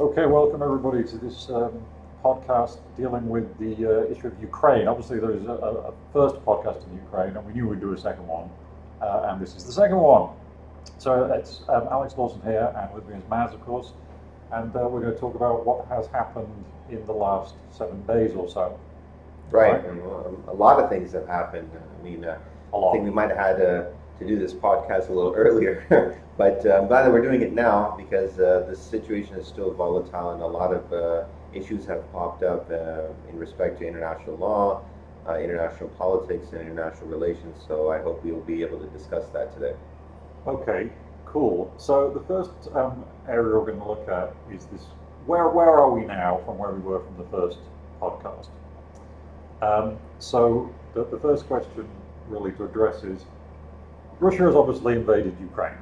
Okay, welcome everybody to this podcast dealing with the issue of Ukraine. Obviously, there is a first podcast in Ukraine, and we knew we'd do a second one, and this is the second one. So it's Alex Lawson here, and with me is Maz, of course, and we're going to talk about what has happened in the last 7 days or so. Right. A lot of things have happened. I mean, I think we might have had to do this podcast a little earlier, but I'm glad that we're doing it now because the situation is still volatile and a lot of issues have popped up in respect to international law, international politics, and international relations. So I hope we'll be able to discuss that today. Okay, cool. So the first area we're going to look at is this: where are we now from where we were from the first podcast? So the first question really to address is, Russia has obviously invaded Ukraine.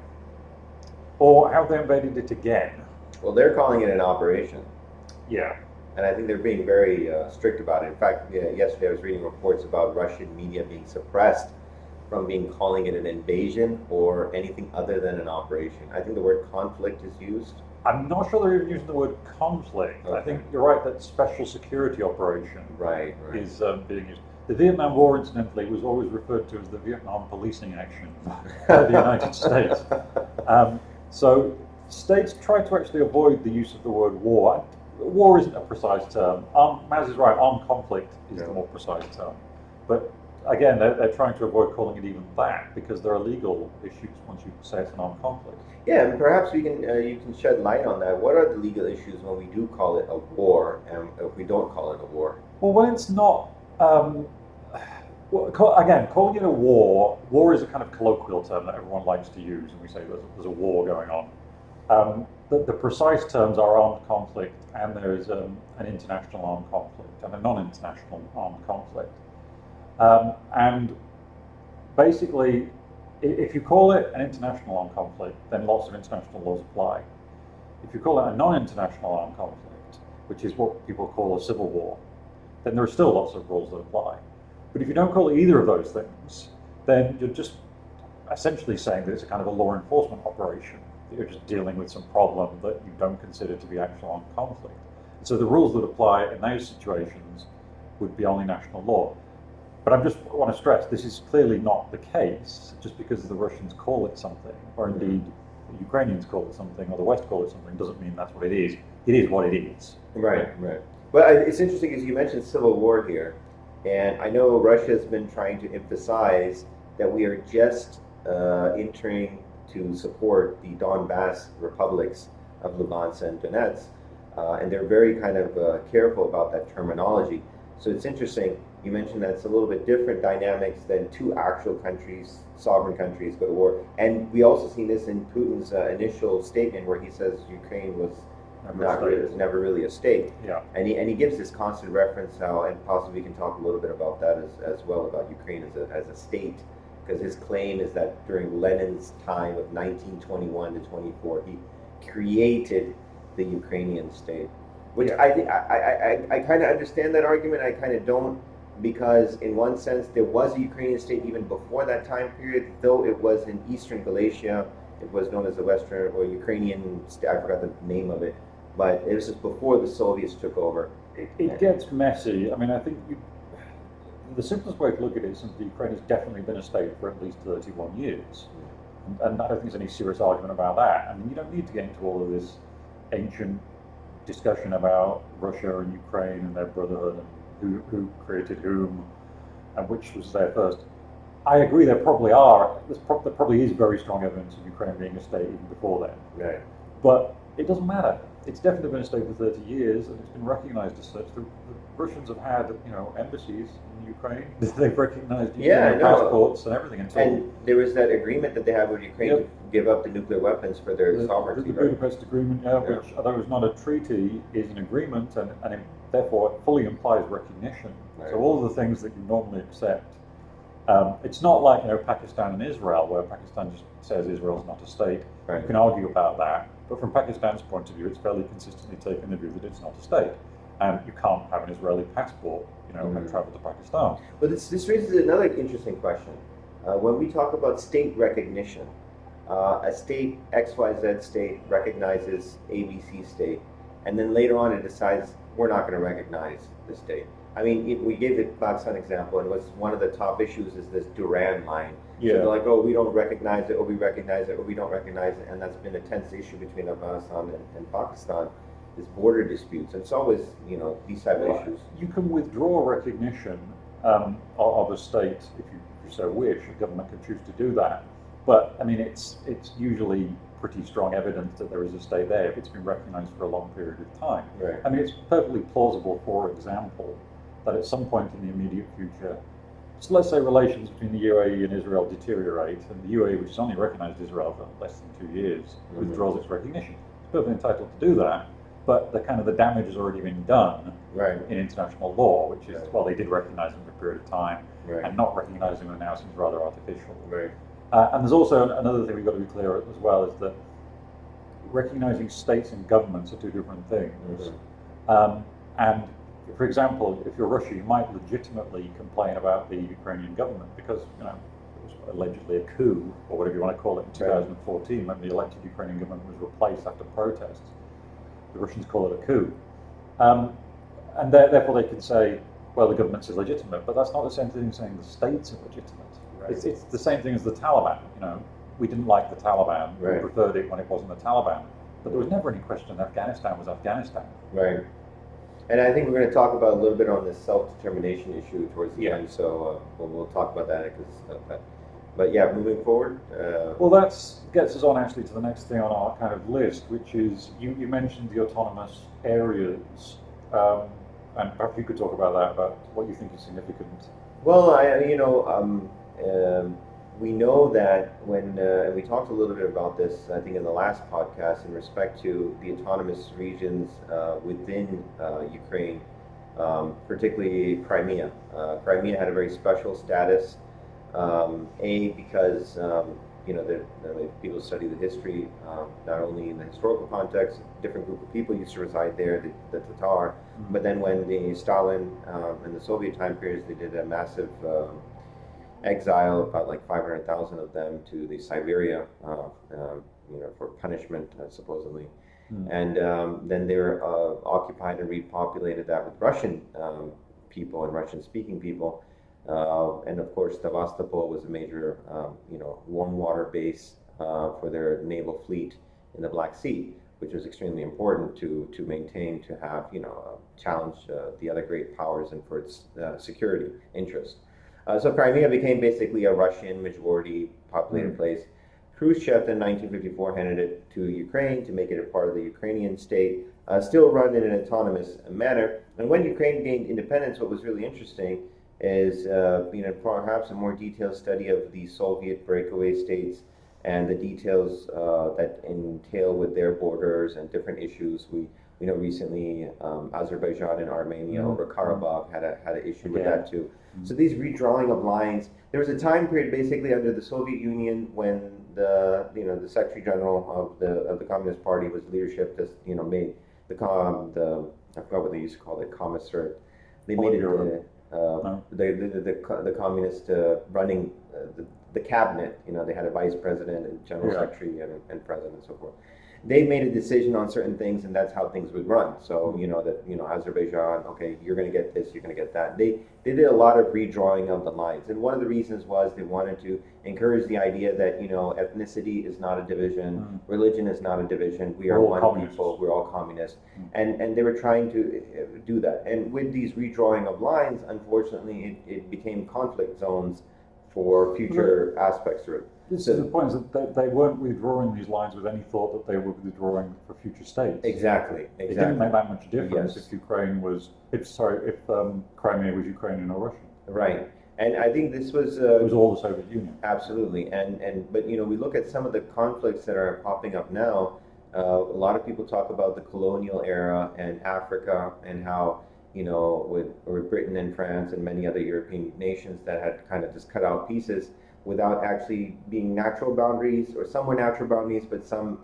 Or have they invaded it again? Well, they're calling it an operation. Yeah. And I think they're being very strict about it. In fact, yesterday I was reading reports about Russian media being suppressed from calling it an invasion or anything other than an operation. I think the word conflict is used. I'm not sure they're even using the word conflict. Okay. I think you're right that special security operation is being used. The Vietnam War, incidentally, was always referred to as the Vietnam policing action by the United States. So states try to actually avoid the use of the word war. War isn't a precise term. Maz is right, armed conflict is the more precise term. But again, they're trying to avoid calling it even that because there are legal issues once you say it's an armed conflict. Yeah, and perhaps you can shed light on that. What are the legal issues when we do call it a war and if we don't call it a war? Well, when it's not... again, calling it a war is a kind of colloquial term that everyone likes to use, and we say there's a war going on. The precise terms are armed conflict, and there is an international armed conflict and a non-international armed conflict. And basically, if you call it an international armed conflict, then lots of international laws apply. If you call it a non-international armed conflict, which is what people call a civil war, then there are still lots of rules that apply. But if you don't call it either of those things, then you're just essentially saying that it's a kind of a law enforcement operation. You're just dealing with some problem that you don't consider to be actual armed conflict. And so the rules that apply in those situations would be only national law. But I just want to stress, this is clearly not the case. Just because the Russians call it something, or indeed the Ukrainians call it something, or the West call it something, doesn't mean that's what it is. It is what it is. Right. Well, it's interesting because you mentioned civil war here. And I know Russia has been trying to emphasize that we are just entering to support the Donbass republics of Lugansk and Donetsk. And they're very kind of careful about that terminology. So it's interesting, you mentioned that it's a little bit different dynamics than two actual countries, sovereign countries, go to war. And we also seen this in Putin's initial statement where he says Ukraine was never really a state. Yeah. And he gives this constant reference now, and possibly we can talk a little bit about that as well, about Ukraine as a state, because his claim is that during Lenin's time of 1921 to 24, he created the Ukrainian state, which I think I kind of understand that argument. I kind of don't, because in one sense there was a Ukrainian state even before that time period, though it was in Eastern Galicia. It was known as the Western or Ukrainian state. I forgot the name of it. But it was just before the Soviets took over. It gets messy. I mean, I think the simplest way to look at it is that Ukraine has definitely been a state for at least 31 years. And I don't think there's any serious argument about that. I mean, you don't need to get into all of this ancient discussion about Russia and Ukraine and their brotherhood and who created whom and which was there first. I agree there probably is very strong evidence of Ukraine being a state even before then. Right. But it doesn't matter. It's definitely been a state for 30 years, and it's been recognized as such. The Russians have had, embassies in Ukraine. They've recognized passports and everything. And there was that agreement that they have with Ukraine to give up the nuclear weapons for their sovereignty. The Budapest Agreement, which, although it's not a treaty, is an agreement, and it, therefore it fully implies recognition. Right. So all of the things that you normally accept. It's not like Pakistan and Israel, where Pakistan just says Israel's not a state. Right. You can argue about that, but from Pakistan's point of view, it's fairly consistently taken the view that it's not a state, and you can't have an Israeli passport, and travel to Pakistan. But this raises another interesting question. When we talk about state recognition, a state, XYZ state, recognizes ABC state, and then later on it decides we're not going to recognize the state. I mean, we gave the Pakistan example, and what's one of the top issues is this Duran line. Yeah. So they're like, oh, we don't recognize it, or we recognize it, or we don't recognize it, and that's been a tense issue between Afghanistan and Pakistan, is border disputes. And it's always, these type of issues. You can withdraw recognition of a state if you so wish. A government can choose to do that. But I mean, it's usually pretty strong evidence that there is a state there if it's been recognized for a long period of time. Right. I mean, it's perfectly plausible, for example, that at some point in the immediate future, so let's say relations between the UAE and Israel deteriorate, and the UAE, which has only recognized Israel for less than 2 years, withdraws its recognition. It's perfectly entitled to do that, but the damage has already been done in international law, which is, well, they did recognize them for a period of time, and not recognizing them now seems rather artificial. Right. And there's also another thing we've got to be clear as well, is that recognizing states and governments are two different things. And for example, if you're Russia, you might legitimately complain about the Ukrainian government because it was allegedly a coup, or whatever you want to call it, in 2014 when the elected Ukrainian government was replaced after protests. The Russians call it a coup. And therefore they can say, well, the government's illegitimate, but that's not the same thing as saying the state's illegitimate. Right. It's the same thing as the Taliban. We didn't like the Taliban. We preferred it when it wasn't the Taliban. But there was never any question that Afghanistan was Afghanistan. Right. And I think we're going to talk about a little bit on this self-determination issue towards the end, so we'll talk about that. But yeah, moving forward. Well, that gets us on actually to the next thing on our kind of list, which is you mentioned the autonomous areas, and perhaps you could talk about that, about what you think is significant. Well, we know that when we talked a little bit about this, I think in the last podcast, in respect to the autonomous regions within Ukraine, particularly Crimea. Crimea had a very special status. Because people study the history, not only in the historical context, different group of people used to reside there, the Tatar, but then when the Stalin and the Soviet time periods, they did a massive exile, about like 500,000 of them to the Siberia, for punishment, supposedly. And then they were occupied and repopulated that with Russian people and Russian-speaking people. And of course, Sevastopol was a major, warm water base for their naval fleet in the Black Sea, which was extremely important to maintain, to have, challenge the other great powers and for its security interest. So Crimea became basically a Russian majority populated place. Khrushchev in 1954 handed it to Ukraine to make it a part of the Ukrainian state, still run in an autonomous manner. And when Ukraine gained independence, what was really interesting is perhaps a more detailed study of the Soviet breakaway states and the details that entail with their borders and different issues. We know recently Azerbaijan and Armenia over Karabakh had an issue with that too. So these redrawing of lines, there was a time period basically under the Soviet Union when the Secretary General of the Communist Party was leadership just made the I forgot what they used to call it, commissar. They made it the communist running the cabinet. They had a vice president and general secretary and president and so forth. They made a decision on certain things, and that's how things would run. So Azerbaijan, okay, you're going to get this, you're going to get that. They did a lot of redrawing of the lines, and one of the reasons was they wanted to encourage the idea that ethnicity is not a division, religion is not a division. We are one people. We're all communists, and they were trying to do that. And with these redrawing of lines, unfortunately, it became conflict zones for future aspects to it. This is the point, is that they weren't withdrawing these lines with any thought that they were withdrawing for future states. Exactly. It didn't make that much difference if Crimea was Ukrainian or Russian. Right. And I think this was it was all the Soviet Union. Absolutely. But we look at some of the conflicts that are popping up now. A lot of people talk about the colonial era and Africa and how with Britain and France and many other European nations that had kind of just cut out pieces without actually being natural boundaries, or some were natural boundaries, but some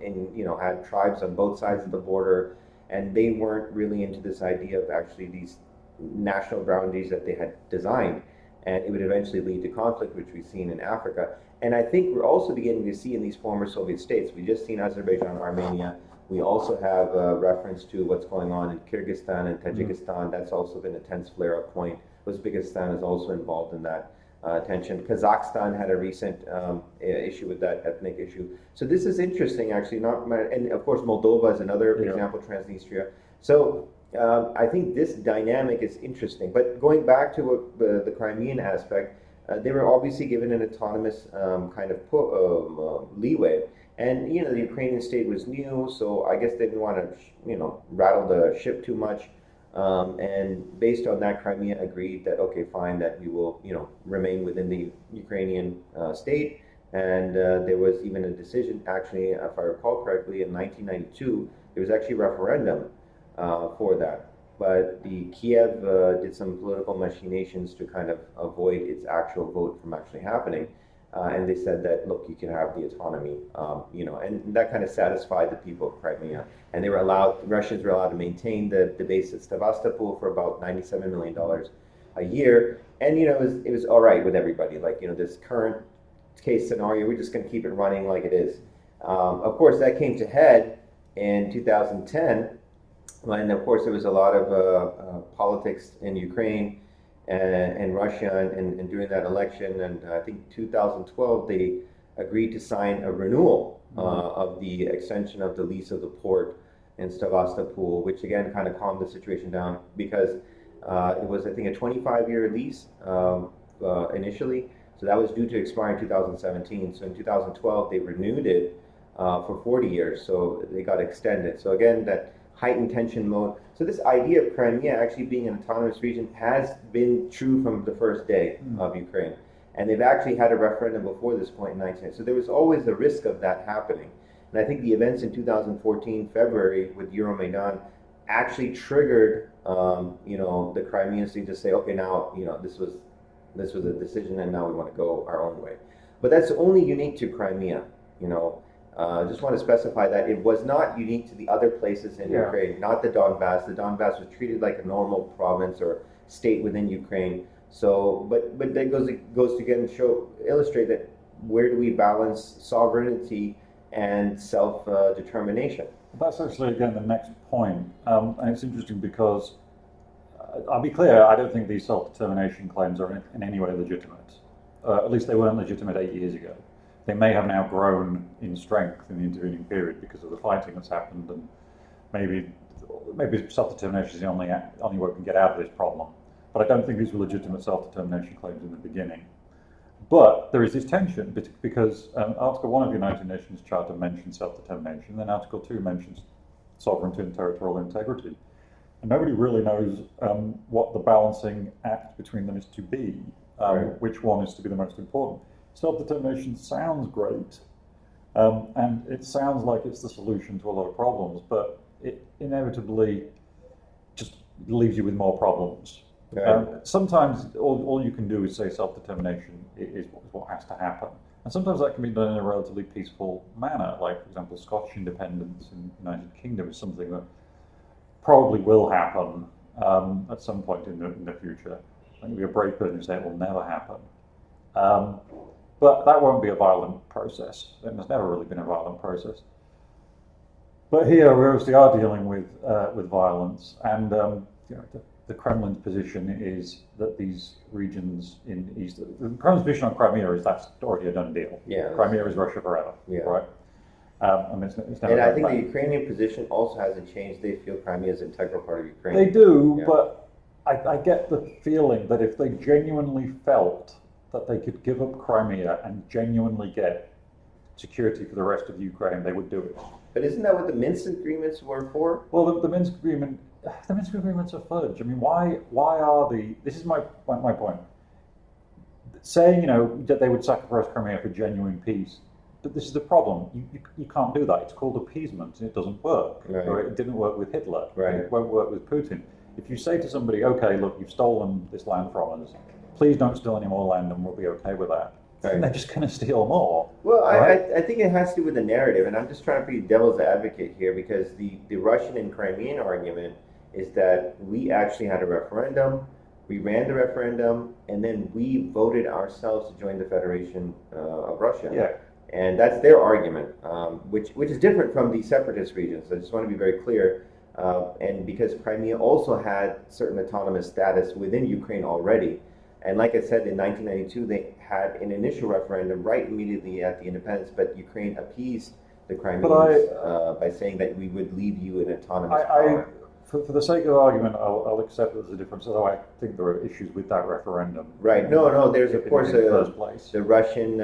had tribes on both sides of the border, and they weren't really into this idea of actually these national boundaries that they had designed, and it would eventually lead to conflict, which we've seen in Africa. And I think we're also beginning to see in these former Soviet states, we just seen Azerbaijan and Armenia. We also have a reference to what's going on in Kyrgyzstan and Tajikistan. That's also been a tense flare-up point. Uzbekistan is also involved in that tension. Kazakhstan had a recent issue with that ethnic issue. So this is interesting, actually. And of course, Moldova is another example, Transnistria. So I think this dynamic is interesting. But going back to what, the Crimean aspect, they were obviously given an autonomous kind of leeway. And, the Ukrainian state was new, so I guess they didn't want to, rattle the ship too much. And based on that, Crimea agreed that, okay, fine, that we will, remain within the Ukrainian state. And there was even a decision, actually, if I recall correctly, in 1992, there was actually a referendum for that. But the Kiev did some political machinations to kind of avoid its actual vote from actually happening. And they said that, look, you can have the autonomy, and that kind of satisfied the people of Crimea. And Russians were allowed to maintain the base at Sevastopol for about $97 million a year. And, it was all right with everybody. Like, this current case scenario, we're just going to keep it running like it is. Of course, that came to head in 2010. And of course, there was a lot of politics in Ukraine and Russia, and during that election, and I think 2012, they agreed to sign a renewal of the extension of the lease of the port in Sevastopol, which again kind of calmed the situation down, because it was, I think, a 25-year lease initially, so that was due to expire in 2017. So in 2012, they renewed it for 40 years, so they got extended. So again, that heightened tension mode. So this idea of Crimea actually being an autonomous region has been true from the first day of Ukraine. And they've actually had a referendum before this point in 1990. So there was always the risk of that happening. And I think the events in 2014, February, with Euromaidan actually triggered, the Crimeans to just say, okay, now, this was a decision, and now we want to go our own way. But that's only unique to Crimea, just want to specify that it was not unique to the other places in Ukraine, not the Donbass. The Donbass was treated like a normal province or state within Ukraine. So, but that goes to again illustrate that where do we balance sovereignty and self-determination? That's actually, again, the next point. And it's interesting because, I'll be clear, I don't think these self-determination claims are in any way legitimate. At least they weren't legitimate 8 years ago. They may have now grown in strength in the intervening period because of the fighting that's happened, and maybe self-determination is the only way we can get out of this problem. But I don't think these were legitimate self-determination claims in the beginning. But there is this tension because Article 1 of the United Nations Charter mentions self-determination, then Article 2 mentions sovereignty and territorial integrity. And nobody really knows what the balancing act between them is to be, which one is to be the most important. Self-determination sounds great, and it sounds like it's the solution to a lot of problems, but it inevitably just leaves you with more problems. Sometimes all you can do is say self-determination is what has to happen. And sometimes that can be done in a relatively peaceful manner, like, for example, Scottish independence in the United Kingdom is something that probably will happen at some point in the future. I think we'll be a brave person who say it will never happen. But that won't be a violent process. It has never really been a violent process. But here we obviously are dealing with violence, and the Kremlin's position is that these regions in East, the Kremlin's position on Crimea is that's already a done deal. Yeah. Crimea is Russia forever, right? And I think the Ukrainian position also hasn't changed. They feel Crimea is an integral part of Ukraine. They do, but I get the feeling that if they genuinely felt that they could give up Crimea and genuinely get security for the rest of Ukraine, they would do it. But isn't that what the Minsk agreements were for? Well, the Minsk agreements are fudge. I mean, why are this is my point. Saying, that they would sacrifice Crimea for genuine peace, but this is the problem. You can't do that. It's called appeasement, and it doesn't work. Right. Or it didn't work with Hitler. Right. It won't work with Putin. If you say to somebody, okay, look, you've stolen this land from us, please don't steal any more land and we'll be okay with that. Right. And they're just going to steal more. Well, right? I think it has to do with the narrative, and I'm just trying to be devil's advocate here, because the Russian and Crimean argument is that we actually had a referendum, We ran the referendum, and then we voted ourselves to join the Federation of Russia. Yeah. And that's their argument, which is different from the separatist regions. I just want to be very clear. And because Crimea also had certain autonomous status within Ukraine already. And like I said, in 1992, they had an initial referendum right immediately at the independence, but Ukraine appeased the Crimeans by saying that we would leave you in autonomous power. For the sake of argument, I'll accept that there's a difference, although I think there are issues with that referendum. Right. No, there's of course in the first place. the Russian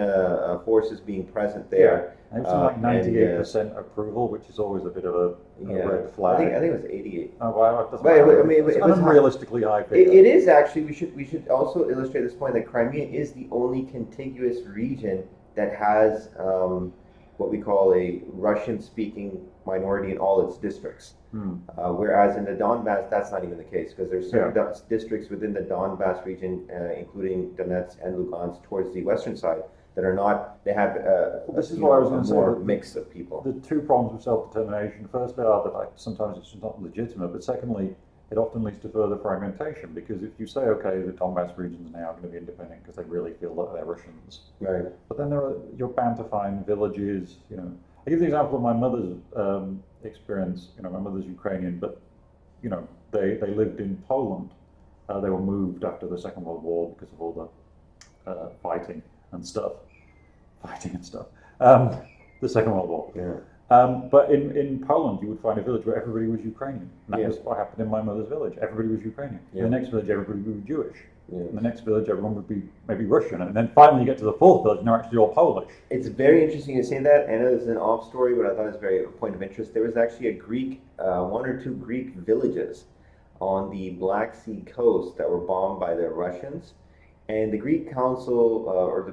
forces being present there. Yeah. It's like 98% approval, which is always a bit of a red flag. I think it was 88. Oh, well, it doesn't But matter. I mean, it's it an was unrealistically high figure. It is actually. We should also illustrate this point that Crimea is the only contiguous region that has what we call a Russian-speaking minority in all its districts. Whereas in the Donbass, that's not even the case, because there's certain districts within the Donbass region, including Donetsk and Lugansk, towards the western side, that are not. They have this is what I was going to say. More mix of people. The two problems with self-determination: first, are that sometimes it's not legitimate, but secondly, it often leads to further fragmentation. Because if you say, okay, the Donbass region is now going to be independent because they really feel that they're Russians, right? But then you're bound to find villages. I give the example of my mother's experience. My mother's Ukrainian, but they lived in Poland. They were moved after the Second World War because of all the fighting and stuff. The Second World War. Yeah. But in Poland, you would find a village where everybody was Ukrainian. And that was what happened in my mother's village. Everybody was Ukrainian. In the next village, everybody would be Jewish. In the next village, everyone would be maybe Russian. And then finally you get to the fourth village, and they're actually all Polish. It's very interesting you say that. I know this is an off story, but I thought it was a point of interest. There was actually a Greek, one or two Greek villages on the Black Sea coast that were bombed by the Russians. And the Greek council,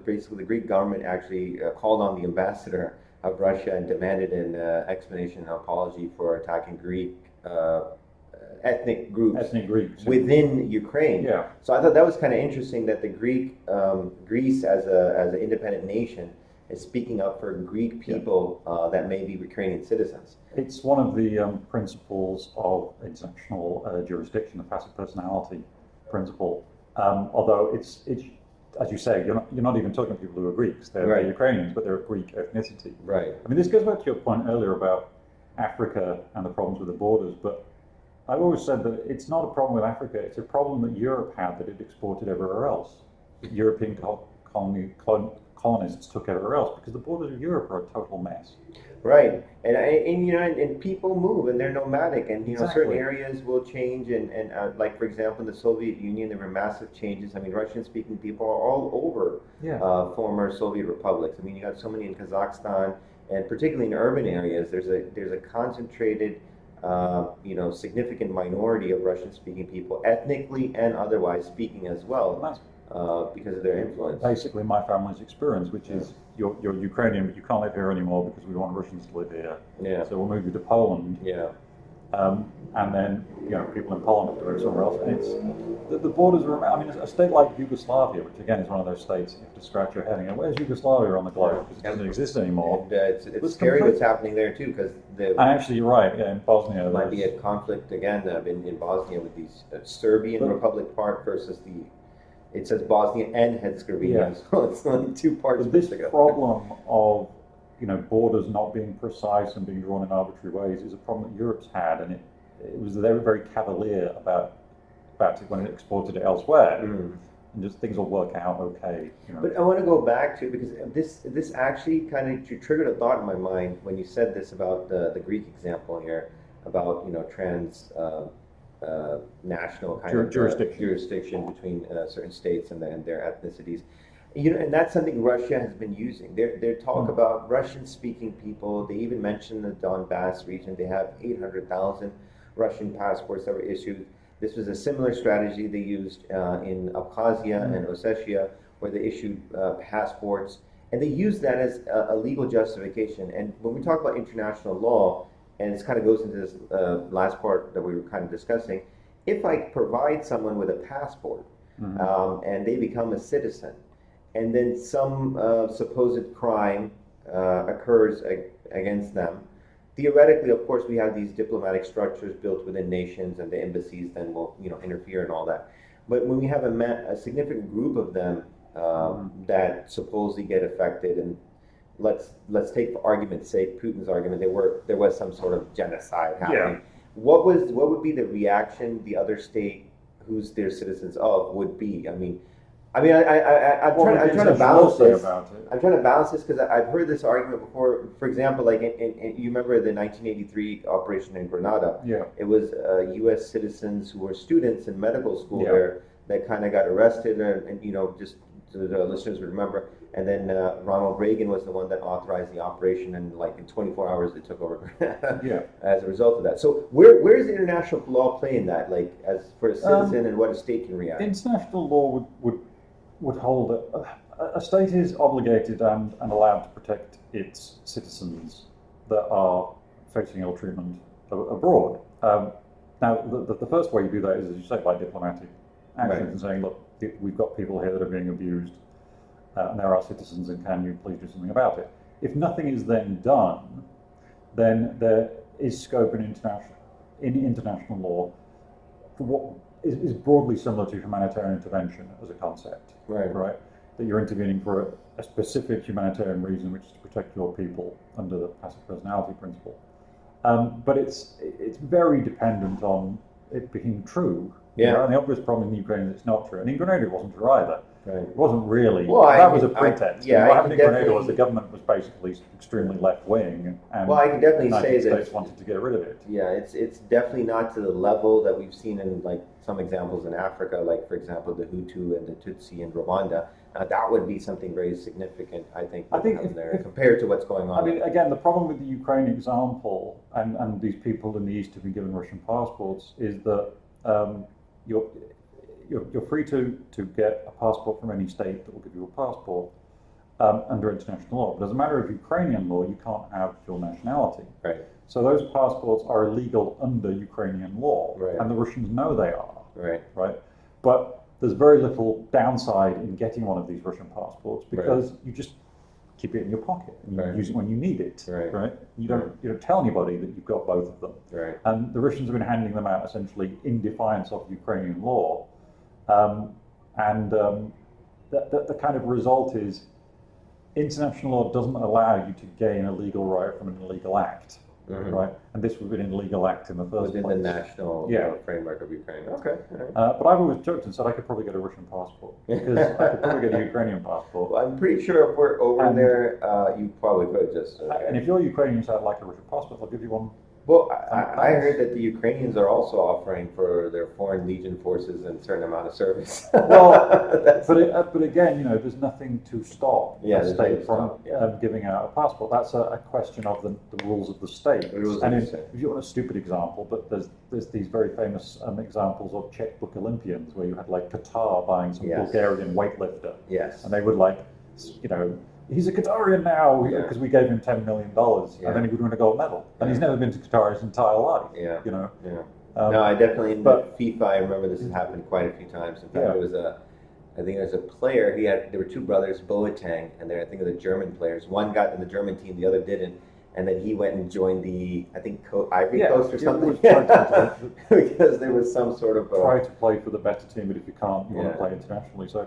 basically the Greek government actually called on the ambassador of Russia and demanded an explanation and apology for attacking Greek ethnic groups within Ukraine. Yeah. So I thought that was kind of interesting that the Greece as an independent nation is speaking up for Greek people that may be Ukrainian citizens. It's one of the principles of international jurisdiction, the passive personality principle. Although it's as you say, you're not even talking to people who are Greeks. They're Ukrainians, but they're of Greek ethnicity. Right. I mean, this goes back to your point earlier about Africa and the problems with the borders. But I've always said that it's not a problem with Africa. It's a problem that Europe had that it exported everywhere else. European colonists took everywhere else because the borders of Europe are a total mess. Right, and people move and they're nomadic, and certain areas will change, and like for example in the Soviet Union there were massive changes. I mean, Russian-speaking people are all over former Soviet republics. I mean, you got so many in Kazakhstan, and particularly in urban areas, there's a concentrated, significant minority of Russian-speaking people, ethnically and otherwise speaking as well. Because of their influence. Basically, my family's experience, which is you're Ukrainian, but you can't live here anymore because we want Russians to live here. Yeah. So we'll move you to Poland. Yeah. And then people in Poland have to go somewhere else. And it's the borders are. I mean, a state like Yugoslavia, which again is one of those states you have to scratch your head and go, "Where's Yugoslavia on the globe?" Because it doesn't exist anymore. And, it's scary what's happening there too, because and actually, you're right. Yeah, in Bosnia, there might be a conflict again in Bosnia with these Serbian Republic part versus the. It says Bosnia and Herzegovina, so it's only two parts. But this problem of borders not being precise and being drawn in arbitrary ways is a problem that Europe's had, and it was very, very cavalier about it when it exported it elsewhere, and just things will work out okay. But I want to go back to, because this actually kind of triggered a thought in my mind when you said this about the Greek example here about national kind of jurisdiction between certain states and their ethnicities. And that's something Russia has been using. Their talk about Russian-speaking people. They even mentioned the Donbass region. They have 800,000 Russian passports that were issued. This was a similar strategy they used in Abkhazia and Ossetia, where they issued passports, and they used that as a legal justification. And when we talk about international law, and this kind of goes into this last part that we were kind of discussing, if I provide someone with a passport and they become a citizen, and then some supposed crime occurs against them, theoretically, of course, we have these diplomatic structures built within nations, and the embassies then will interfere and all that. But when we have a significant group of them that supposedly get affected, and let's take for argument's sake Putin's argument, there was some sort of genocide happening. What would be the reaction the other state who's their citizens of would be? I'm trying to balance this. I'm trying to balance this because I've heard this argument before. For example, like you remember the 1983 operation in Grenada? Yeah. It was U.S. citizens who were students in medical school there that kind of got arrested, and just so the listeners would remember. And then Ronald Reagan was the one that authorized the operation, and like in 24 hours they took over Grenada as a result of that. So where is the international law play in that? Like as for a citizen and what a state can react? International law would hold a state is obligated and allowed to protect its citizens that are facing ill treatment abroad. Now, the first way you do that is, as you say, by diplomatic actions and saying, look, we've got people here that are being abused, and they're our citizens, and can you please do something about it? If nothing is then done, then there is scope in international law for what is broadly similar to humanitarian intervention as a concept, right? That you're intervening for a specific humanitarian reason, which is to protect your people under the passive personality principle. But it's very dependent on it being true. Yeah. And the obvious problem in Ukraine is it's not true. And in Grenada it wasn't true either. Right. It wasn't really. Well, that was a pretext. What happened in Grenada was the government was basically extremely left wing, and I can definitely the say United that States wanted to get rid of it. Yeah, it's definitely not to the level that we've seen in like some examples in Africa, like for example the Hutu and the Tutsi in Rwanda. That would be something very significant, I think there compared to what's going on. Again, the problem with the Ukraine example and these people in the East who've been given Russian passports is that you're free to get a passport from any state that will give you a passport under international law. But as a matter of Ukrainian law, you can't have dual nationality. Right. So those passports are illegal under Ukrainian law, and the Russians know they are. Right. But there's very little downside in getting one of these Russian passports because you just keep it in your pocket and you use it when you need it. Right. You don't tell anybody that you've got both of them. Right. And the Russians have been handing them out essentially in defiance of Ukrainian law. The kind of result is international law doesn't allow you to gain a legal right from an illegal act, right? And this would be an illegal act in the first place. Within the national framework of Ukraine. Okay. But I've always joked and said I could probably get a Russian passport because I could probably get a Ukrainian passport. Well, I'm pretty sure if we're over there, you probably could just. And if you're Ukrainian and say I'd like a Russian passport, I'll give you one. Well, I heard that the Ukrainians are also offering for their foreign legion forces a certain amount of service. Well, but again, there's nothing to stop a state from giving out a passport. That's a question of the rules of the state. If you want a stupid example, but there's these very famous examples of checkbook Olympians where you had like Qatar buying some Bulgarian weightlifter. Yes. And they would he's a Qatarian now because we gave him $10 million, and then he would win a gold medal. And he's never been to Qatar his entire life. No, I definitely in FIFA. I remember this has happened quite a few times. In fact, I think there was a player. There were two brothers, Boateng, and I think they were the German players. One got in the German team, the other didn't. And then he went and joined the, I think, Ivory Coast or something. Because there was some sort of try to play for the better team, but if you can't, you want to play internationally. So.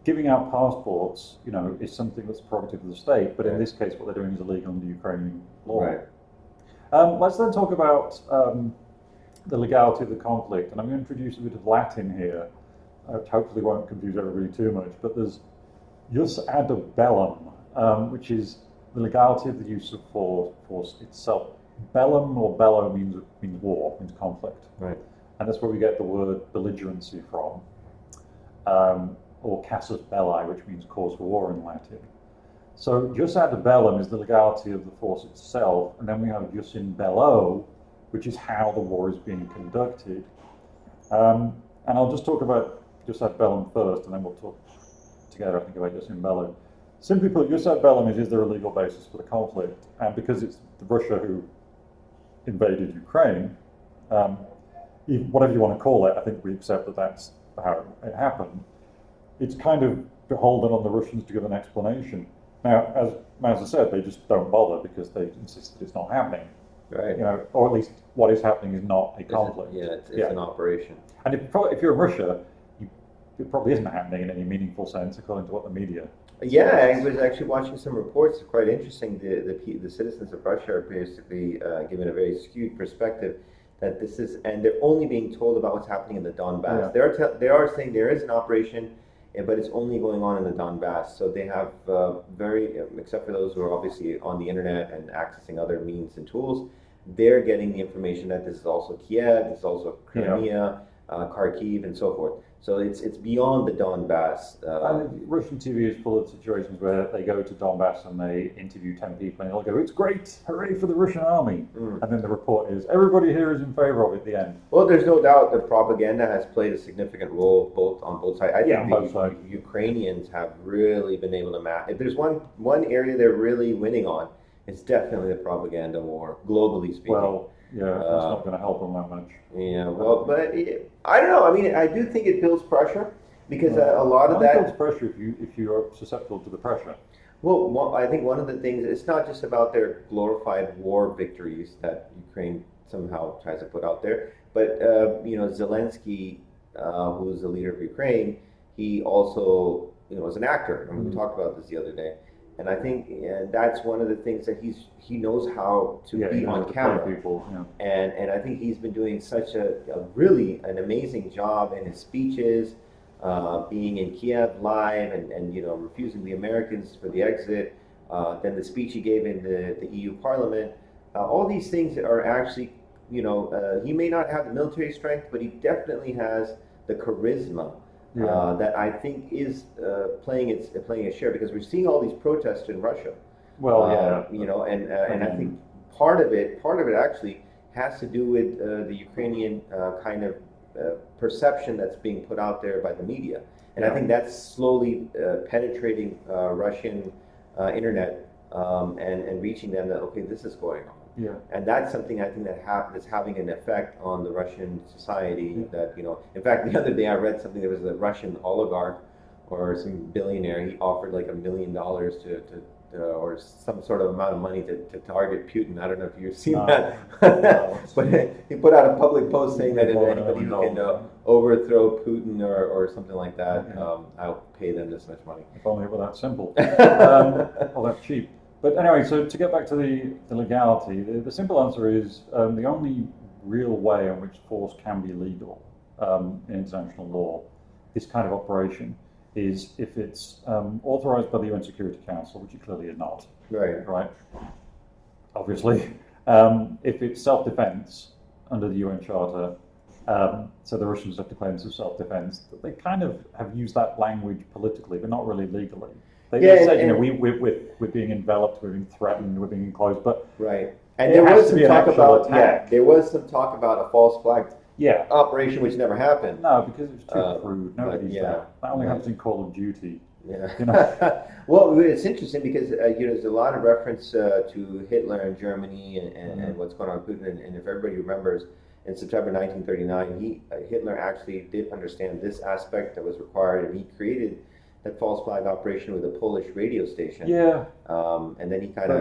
Giving out passports, is something that's prerogative of the state, but in this case, what they're doing is illegal under Ukrainian law. Right. Let's then talk about the legality of the conflict, and I'm going to introduce a bit of Latin here, which hopefully won't confuse everybody too much. But there's jus ad bellum, which is the legality of the use of force itself. Bellum or bello means war, means conflict, right? And that's where we get the word belligerency from. Or casus belli, which means cause for war in Latin. So jus ad bellum is the legality of the force itself, and then we have jus in bello, which is how the war is being conducted. And I'll just talk about jus ad bellum first, and then we'll talk together, I think, about jus in bello. Simply put, jus ad bellum is there a legal basis for the conflict? And because it's Russia who invaded Ukraine, whatever you want to call it, I think we accept that that's how it happened. It's kind of beholden on the Russians to give an explanation. Now, as Mauser said, they just don't bother because they insist that it's not happening. Right. Or at least what is happening is not a conflict. It's an operation. And if you're in Russia, you it probably isn't happening in any meaningful sense, according to what the media. Yeah, I was actually watching some reports. Quite interesting. The citizens of Russia are basically given a very skewed perspective that this is, and they're only being told about what's happening in the Donbass. Yeah. They are saying there is an operation, but it's only going on in the Donbass. So they have except for those who are obviously on the internet and accessing other means and tools, they're getting the information that this is also Kiev, this is also Crimea, Kharkiv, and so forth. So it's beyond the Donbass. And Russian TV is full of situations where they go to Donbass and they interview 10 people and they'll go, "It's great, hooray for the Russian army." And then the report is, everybody here is in favor of it at the end. Well, there's no doubt that propaganda has played a significant role on both sides. I think on both sides. Ukrainians have really been able to if there's one area they're really winning on, it's definitely the propaganda war, globally speaking. Well, yeah, it's not going to help them that much. Yeah, well, but I don't know. I mean, I do think it builds pressure because a lot of that builds pressure if you are susceptible to the pressure. Well, I think one of the things, it's not just about their glorified war victories that Ukraine somehow tries to put out there, but Zelensky, who's the leader of Ukraine, he also is an actor. I mean, we talked about this the other day. And I think that's one of the things that he knows how to be on camera. People, and I think he's been doing such a really an amazing job in his speeches, being in Kiev live and refusing the Americans for the exit. Then the speech he gave in the EU Parliament. All these things are actually, he may not have the military strength, but he definitely has the charisma. That I think is playing its share, because we're seeing all these protests in Russia. Well, and I think part of it actually has to do with the Ukrainian kind of perception that's being put out there by the media, and I think that's slowly penetrating Russian internet and reaching them that this is going on. Yeah. And that's something I think that's having an effect on the Russian society. That in fact, the other day I read something. There was a Russian oligarch or some billionaire. He offered like $1 million to or some sort of amount of money to target Putin. I don't know if you've seen that, but he put out a public post saying that if anybody who can overthrow Putin or something like that, I'll pay them this much money. If only it were that simple. Well, that's cheap. But anyway, so to get back to the legality, the simple answer is the only real way in which force can be legal in international law, this kind of operation, is if it's authorized by the UN Security Council, which it clearly is not. Right. Obviously. If it's self-defense under the UN Charter, so the Russians have to claim some self-defense, they kind of have used that language politically, but not really legally. They said, we're being enveloped, we're being threatened, we're being enclosed, but and there was some talk about there was some talk about a false flag operation, which never happened. No, because it was too crude. Nobody's that. That only happens in Call of Duty. Well, it's interesting because there's a lot of reference to Hitler and Germany and what's going on with Putin, and if everybody remembers, in September 1939, Hitler actually did understand this aspect that was required, and he created that false flag operation with a Polish radio station. And then he kind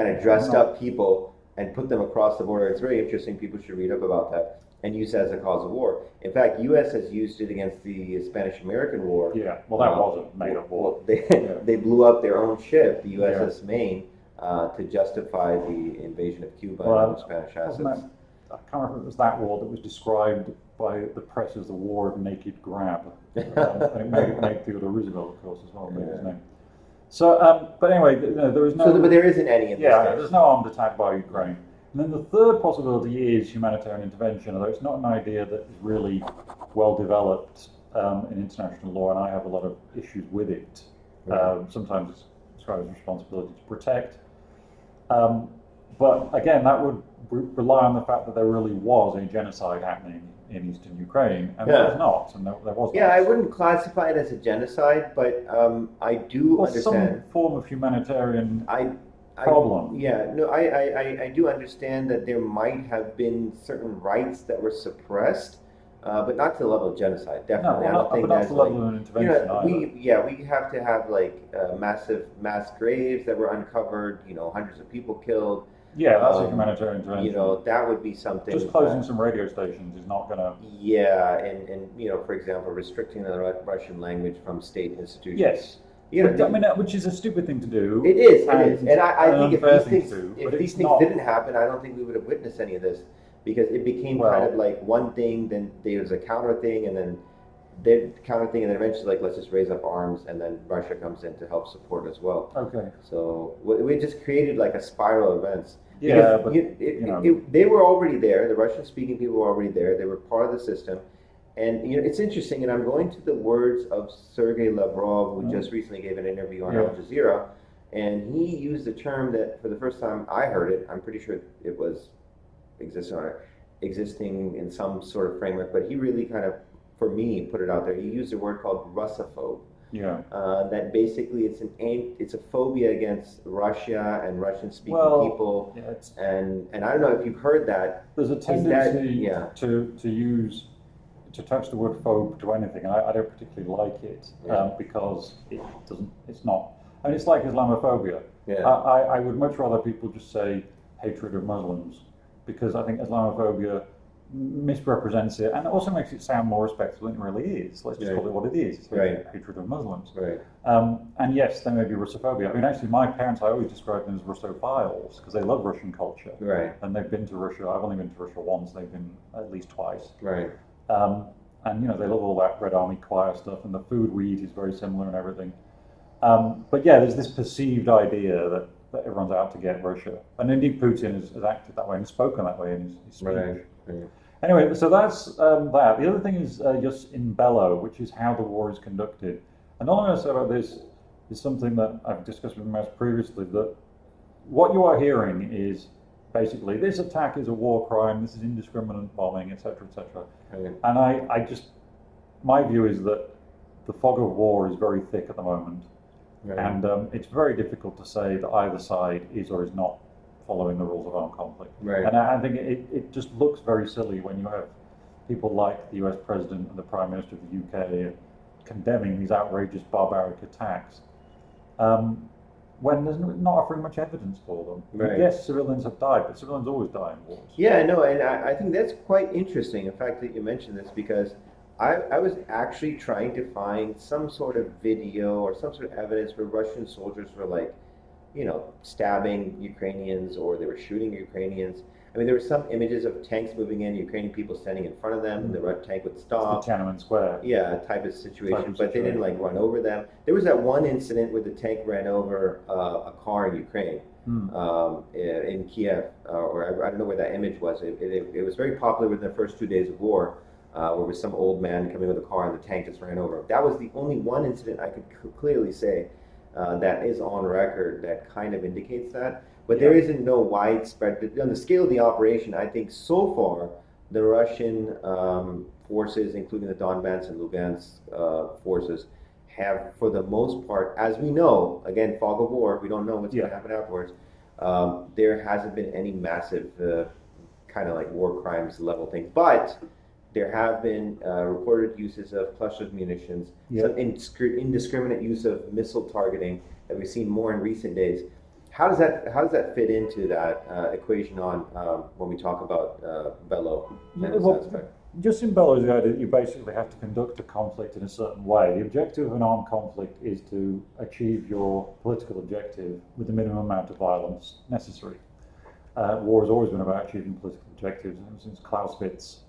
of dressed up people and put them across the border. It's very interesting. People should read up about that and use it as a cause of war. In fact, U.S. has used it against the Spanish-American War. Yeah, well, that was a made-up war. They blew up their own ship, the USS Maine, to justify the invasion of Cuba and the Spanish assets. I can't remember if it was that war that was described by the press as the War of Naked Grab. And it made Theodore Roosevelt, of course, as well, made his name. So, but anyway, there is no... but there isn't any in this case. There's no armed attack by Ukraine. And then the third possibility is humanitarian intervention, although it's not an idea that is really well developed in international law, and I have a lot of issues with it. Sometimes it's described as responsibility to protect. But again, that would rely on the fact that there really was a genocide happening in eastern Ukraine, and there was not, and there was not. I wouldn't classify it as a genocide, but I do understand some form of humanitarian problem. I do understand that there might have been certain rights that were suppressed, but not to the level of genocide. Definitely, I don't think that's the level of an intervention. We have to have like massive mass graves that were uncovered. Hundreds of people killed. Yeah, that's a humanitarian intervention. You know, that would be something. Just closing some radio stations is not going to. Yeah, and you know, for example, restricting the Russian language from state institutions. Yes. You know, I mean, which is a stupid thing to do. It is, and I think if these things not. didn't happen, I don't think we would have witnessed any of this, because it became kind of like one thing, then there's a counter thing, and then eventually, like, let's just raise up arms, and then Russia comes in to help support as well. Okay. So we just created like a spiral of events. Yeah, because they were already there. The Russian-speaking people were already there. They were part of the system. And you know, it's interesting, and I'm going to the words of Sergei Lavrov, who just recently gave an interview on Al Jazeera, and he used a term that, for the first time I heard it, I'm pretty sure it was existing in some sort of framework, but he really kind of, for me, put it out there. He used a word called Russophobe. Yeah. That basically it's a phobia against Russia and Russian-speaking people. Yeah, and I don't know if you've heard that. There's a tendency to touch the word phobe to anything, and I don't particularly like it because it's not. I mean, it's like Islamophobia. Yeah. I would much rather people just say hatred of Muslims, because I think Islamophobia misrepresents it and also makes it sound more respectful than it really is. Let's just call it what it is. It's hatred of Muslims. Right. And yes, there may be Russophobia. I mean, actually, my parents, I always describe them as Russophiles because they love Russian culture. Right. And they've been to Russia. I've only been to Russia once. They've been at least twice. Right. And you know, they love all that Red Army choir stuff, and the food we eat is very similar and everything. But yeah, there's this perceived idea that everyone's out to get Russia, and indeed Putin has acted that way and spoken that way in his speech. Right. Anyway, so that's that. The other thing is just in bello, which is how the war is conducted. And all I'm going to say about this is something that I've discussed with Mas previously, that what you are hearing is basically, this attack is a war crime, this is indiscriminate bombing, etc., etc. And my view is that the fog of war is very thick at the moment. Right. And it's very difficult to say that either side is or is not following the rules of armed conflict. Right. And I think it just looks very silly when you have people like the US President and the Prime Minister of the UK condemning these outrageous barbaric attacks when there's not offering much evidence for them. Right. Yes, civilians have died, but civilians always die in wars. Yeah, no, and I think that's quite interesting, in fact, that you mentioned this, because I was actually trying to find some sort of video or some sort of evidence where Russian soldiers were, like, you know, stabbing Ukrainians, or they were shooting Ukrainians. I mean, there were some images of tanks moving in, Ukrainian people standing in front of them, and the tank would stop. It's the Tiananmen Square. Yeah, type of situation, but they didn't, like, run over them. There was that one incident where the tank ran over a car in Ukraine, in Kiev, or I don't know where that image was. It was very popular within the first 2 days of war, where there was some old man coming with a car and the tank just ran over him. That was the only one incident I could clearly say that is on record that kind of indicates that. But there isn't no widespread, on the scale of the operation, I think so far the Russian forces, including the Donbass and Lugansk forces, have, for the most part, as we know, again, fog of war, we don't know what's going to happen afterwards, there hasn't been any massive kind of like war crimes level things. But there have been reported uses of cluster munitions, some indiscriminate use of missile targeting that we've seen more in recent days. How does that fit into that equation on when we talk about bellow? Just in bellow is the idea that you basically have to conduct a conflict in a certain way. The objective of an armed conflict is to achieve your political objective with the minimum amount of violence necessary. War has always been about achieving political objectives, and since Clausewitz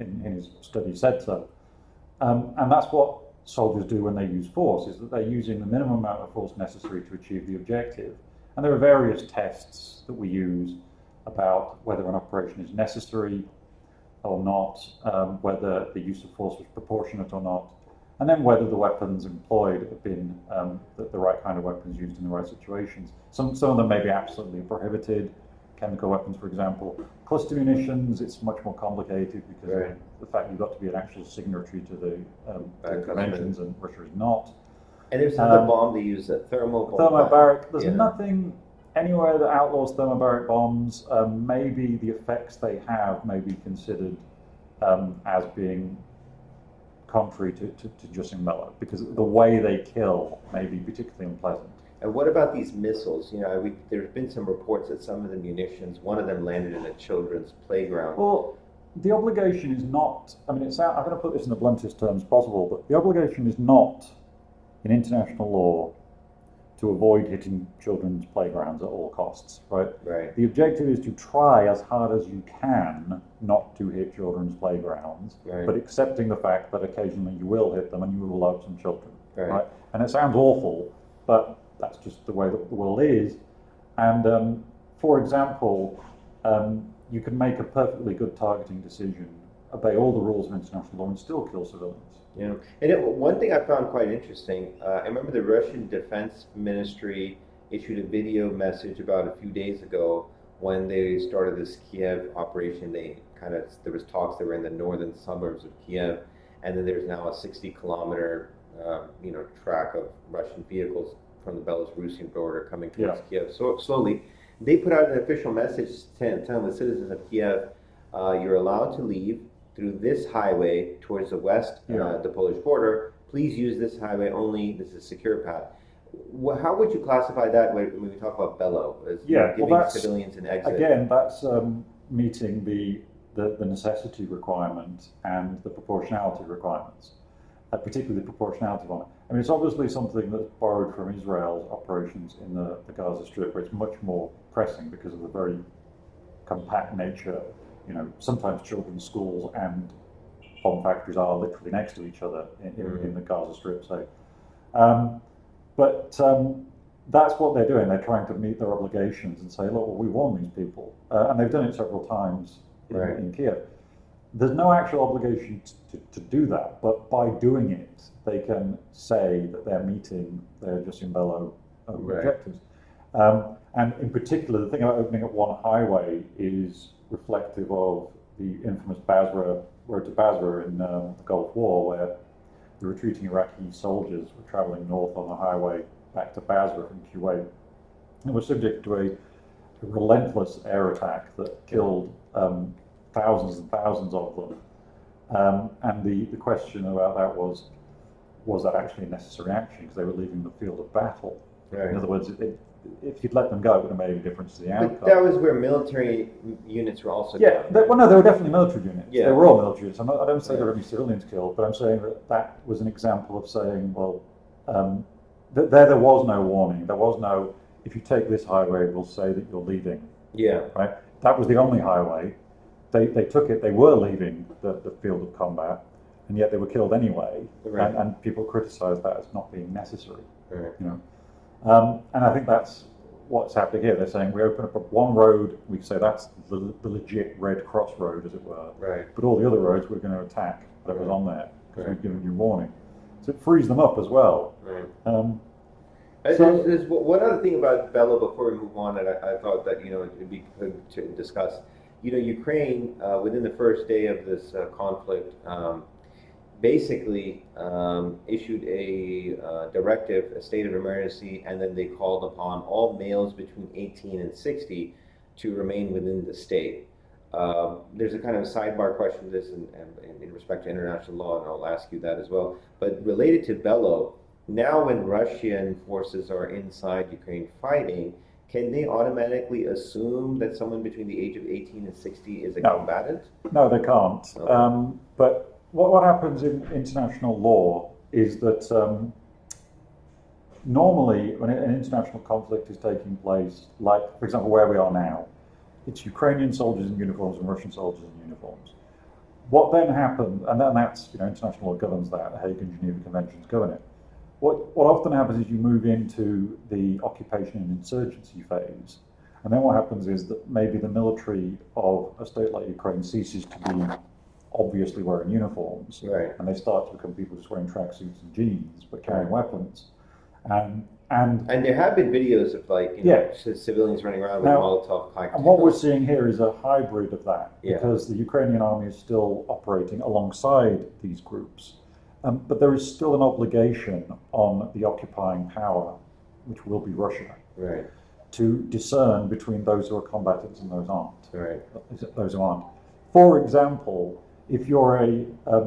in his study said so. And that's what soldiers do when they use force, is that they're using the minimum amount of force necessary to achieve the objective. And there are various tests that we use about whether an operation is necessary or not, whether the use of force was proportionate or not, and then whether the weapons employed have been the right kind of weapons used in the right situations. Some of them may be absolutely prohibited, chemical weapons, for example. Cluster munitions, it's much more complicated because of the fact you've got to be an actual signatory to the conventions, and Russia is not. And there's another bomb they use, a thermobaric. There's nothing anywhere that outlaws thermobaric bombs. Maybe the effects they have may be considered as being contrary to jus in bello, because the way they kill may be particularly unpleasant. And what about these missiles? There's been some reports that some of the munitions, one of them landed in a children's playground. Well, the obligation is not, I'm going to put this in the bluntest terms possible, but the obligation is not in international law to avoid hitting children's playgrounds at all costs, right? Right. The objective is to try as hard as you can not to hit children's playgrounds, Right. but accepting the fact that occasionally you will hit them and you will love some children, Right. And it sounds awful, but that's just the way that the world is. And for example, you can make a perfectly good targeting decision, obey all the rules of international law, and still kill civilians. Yeah, and one thing I found quite interesting, I remember the Russian Defense Ministry issued a video message about a few days ago when they started this Kiev operation. There was talks, they were in the northern suburbs of Kiev, and then there's now a 60-kilometer, track of Russian vehicles from the Belarusian border coming towards Kiev. So slowly, they put out an official message telling the citizens of Kiev, you're allowed to leave through this highway towards the west, the Polish border. Please use this highway only. This is a secure path. How would you classify that when we talk about Bello? As giving civilians an exit? Again, that's meeting the necessity requirement and the proportionality requirements, particularly the proportionality one. I mean, it's obviously something that's borrowed from Israel's operations in the Gaza Strip, where it's much more pressing because of the very compact nature. Sometimes children's schools and bomb factories are literally next to each other in the Gaza Strip. So, that's what they're doing. They're trying to meet their obligations and say, look, well, we warn these people. And they've done it several times in Kiev. There's no actual obligation to do that, but by doing it, they can say that they're meeting their jus in bello objectives. And in particular, the thing about opening up one highway is reflective of the infamous road to Basra in the Gulf War, where the retreating Iraqi soldiers were traveling north on the highway back to Basra from Kuwait and were subject to a relentless air attack that killed thousands and thousands of them. And the question about that was that actually a necessary action, because they were leaving the field of battle? Right. In other words, if you'd let them go, it would have made a difference to the outcome. But that was where military units were also down. They were definitely military units. Yeah. They were all military units. I don't say there were any civilians killed, but I'm saying that was an example of saying, well, there was no warning. There was no, if you take this highway, we'll say that you're leaving. Yeah. Right? That was the only highway. They took it, they were leaving the field of combat, and yet they were killed anyway. Right. And people criticized that as not being necessary. Right. And I think that's what's happening here. They're saying we open up one road, we say that's the legit Red Cross road, as it were. Right. But all the other roads we're going to attack that was on there because we've given you warning. So it frees them up as well. Right. There's one other thing about Bello before we move on that I thought that it'd be good to discuss. Ukraine within the first day of this conflict basically issued a directive, a state of emergency, and then they called upon all males between 18 and 60 to remain within the state. There's a kind of sidebar question to this in respect to international law, and I'll ask you that as well. But related to Bello, now when Russian forces are inside Ukraine fighting, can they automatically assume that someone between the age of 18 and 60 is a combatant? No, they can't. Okay. But what happens in international law is that normally when an international conflict is taking place, like, for example, where we are now, it's Ukrainian soldiers in uniforms and Russian soldiers in uniforms. What then happens, and that's, international law governs that, the Hague and Geneva Conventions govern it. What often happens is you move into the occupation and insurgency phase, and then what happens is that maybe the military of a state like Ukraine ceases to be obviously wearing uniforms, right, and they start to become people just wearing tracksuits and jeans but carrying weapons, and there have been videos of civilians running around with Molotov cocktails. And what we're seeing here is a hybrid of that, because the Ukrainian army is still operating alongside these groups. But there is still an obligation on the occupying power, which will be Russia, right, to discern between those who are combatants and those aren't. Right. Those who aren't. For example, if you're a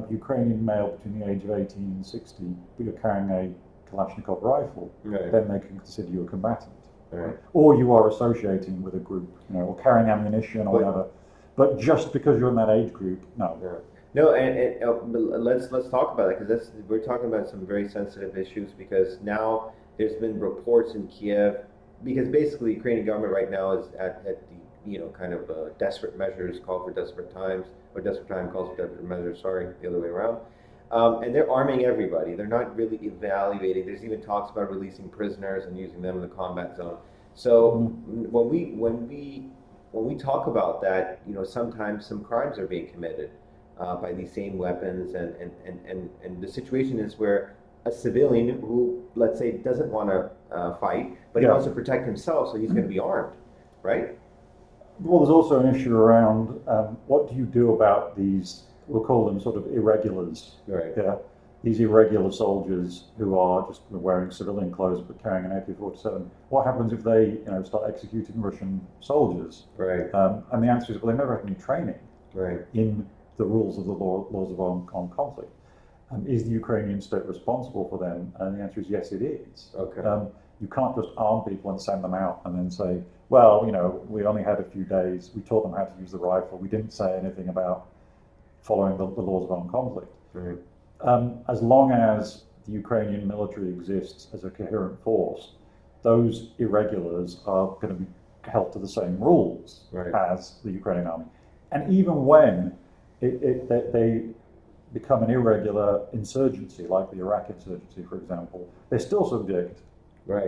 Ukrainian male between the age of 18 and 60, but you're carrying a Kalashnikov rifle, Right. then they can consider you a combatant. Right. Or you are associating with a group, or carrying ammunition or But- whatever. But just because you're in that age group, no. Yeah. No, and let's talk about it, because we're talking about some very sensitive issues, because now there's been reports in Kiev, because basically the Ukrainian government right now is at the kind of desperate measures call for desperate times, or desperate time calls for desperate measures. Sorry, the other way around. And they're arming everybody. They're not really evaluating. There's even talks about releasing prisoners and using them in the combat zone. So when we talk about that, sometimes some crimes are being committed by these same weapons, and the situation is where a civilian who, let's say, doesn't want to fight, but he wants to protect himself, so he's going to be armed, right? Well, there's also an issue around what do you do about these, we'll call them sort of irregulars. Right. Yeah. These irregular soldiers who are just wearing civilian clothes but carrying an AK-47. What happens if they, start executing Russian soldiers? Right. And the answer is, well, they never had any training Right. in the rules of the laws of armed conflict. Is the Ukrainian state responsible for them? And the answer is yes, it is. Okay. You can't just arm people and send them out and then say, well, we only had a few days. We taught them how to use the rifle. We didn't say anything about following the laws of armed conflict. Right. As long as the Ukrainian military exists as a coherent force, those irregulars are going to be held to the same rules as the Ukrainian army. And even when they become an irregular insurgency, like the Iraq insurgency, for example, they're still subject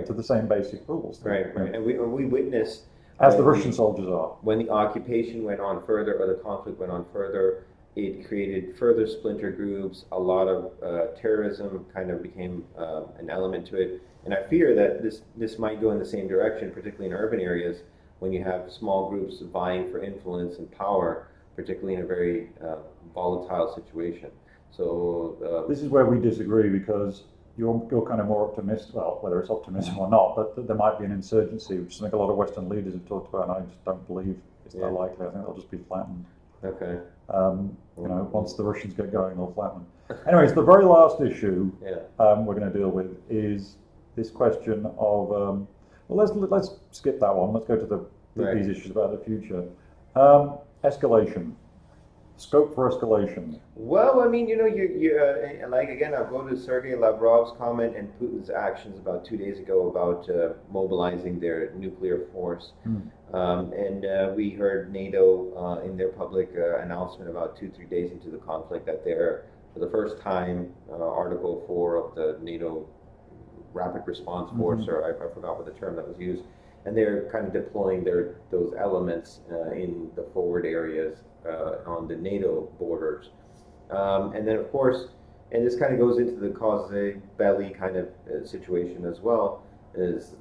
to the same basic rules. Right. And we witnessed, as the Russian soldiers are. When the occupation went on further, or the conflict went on further, it created further splinter groups. A lot of terrorism kind of became an element to it. And I fear that this might go in the same direction, particularly in urban areas, when you have small groups vying for influence and power, particularly in a very volatile situation. So this is where we disagree, because you're kind of more optimistic, well, whether it's optimism or not, but there might be an insurgency, which I think a lot of Western leaders have talked about, and I just don't believe it's that likely. I think they'll just be flattened. Okay. Once the Russians get going, they'll flatten them. Anyways, the very last issue we're going to deal with is this question of, well, let's skip that one. Let's go to these issues about the future. Escalation. Scope for escalation. Well, I mean, you like, again, I'll go to Sergei Lavrov's comment and Putin's actions about 2 days ago about mobilizing their nuclear force. And we heard NATO in their public announcement about 2-3 days into the conflict that they're, for the first time, Article 4 of the NATO Rapid Response Force, or I forgot what the term that was used, and they're kind of deploying those elements in the forward areas on the NATO borders. And then, of course, and this kind of goes into the cause belli kind of situation as well, is,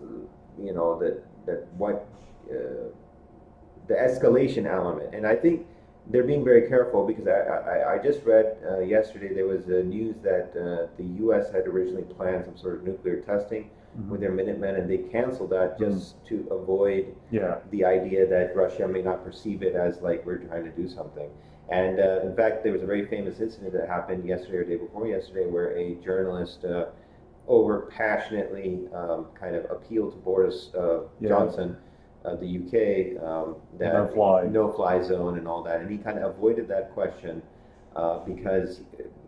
that what the escalation element. And I think they're being very careful, because I just read yesterday there was news that the U.S. had originally planned some sort of nuclear testing with their Minutemen, and they canceled that just to avoid the idea that Russia may not perceive it as like we're trying to do something. And in fact, there was a very famous incident that happened yesterday or day before yesterday, where a journalist over passionately kind of appealed to Boris Johnson, the UK, that no-fly zone and all that, and he kind of avoided that question because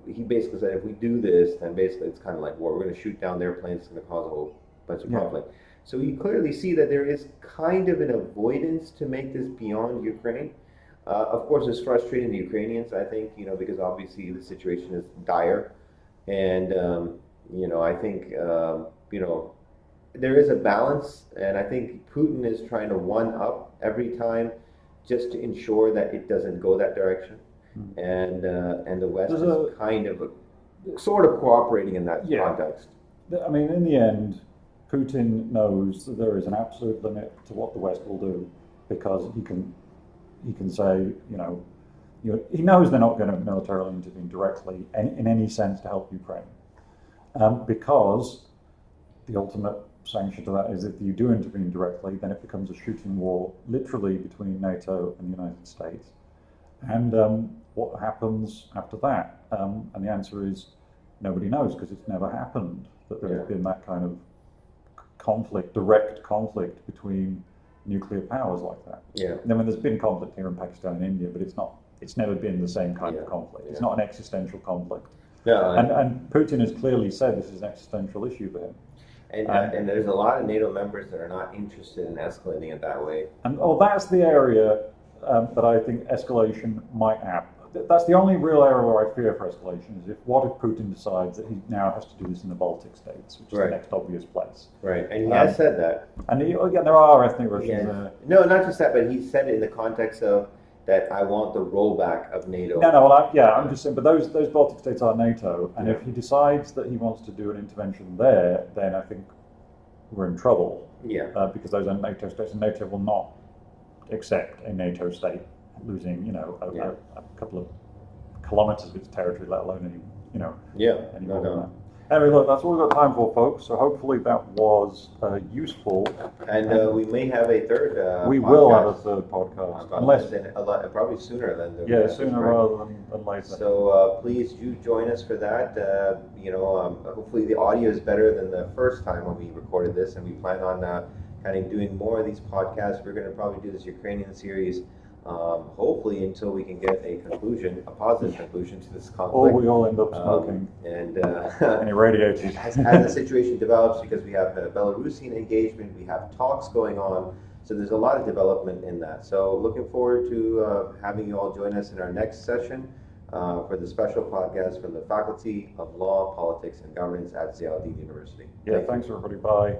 he basically said, if we do this, then basically it's kind of like war. We're going to shoot down their planes. It's going to cause a whole bunch of conflict. So you clearly see that there is kind of an avoidance to make this beyond Ukraine. Of course, it's frustrating the Ukrainians, I think, because obviously the situation is dire. And, I think, there is a balance. And I think Putin is trying to one-up every time just to ensure that it doesn't go that direction. And the West is kind of sort of cooperating in that context. I mean, in the end, Putin knows that there is an absolute limit to what the West will do, because he can say, he knows they're not going to militarily intervene directly in any sense to help Ukraine, because the ultimate sanction to that is if you do intervene directly, then it becomes a shooting war, literally, between NATO and the United States. And what happens after that? And the answer is nobody knows, because it's never happened. that there's been that kind of conflict, direct conflict between nuclear powers like that. Yeah. I mean, there's been conflict here in Pakistan and India, but it's never been the same kind of conflict. It's not an existential conflict. No, and Putin has clearly said this is an existential issue for him. And there's a lot of NATO members that are not interested in escalating it that way. And that's the area that I think escalation might happen. That's the only real area where I fear for escalation, is what if Putin decides that he now has to do this in the Baltic states, which is the next obvious place. Right, and he has said that. And again, there are ethnic Russians there. No, not just that, but he said it in the context of that I want the rollback of NATO. No, well, I'm just saying, but those Baltic states are NATO, and if he decides that he wants to do an intervention there, then I think we're in trouble. Yeah. Because those are NATO states, and NATO will not accept a NATO state losing, a couple of kilometers of its territory, let alone any more than that. Anyway, look, that's all we've got time for, folks. So hopefully that was useful. And we may have a third. We will have a third podcast, unless probably sooner than sooner rather than later. So please do join us for that. Hopefully the audio is better than the first time when we recorded this, and we plan on kind of doing more of these podcasts. We're going to probably do this Ukrainian series. Hopefully until we can get a positive conclusion to this conflict. Or we all end up smoking and any radiators. as the situation develops, because we have Belarusian engagement, we have talks going on, so there's a lot of development in that. So looking forward to having you all join us in our next session for the special podcast from the Faculty of Law, Politics and Governance at Ziauddin University. Yeah, thanks everybody. Bye.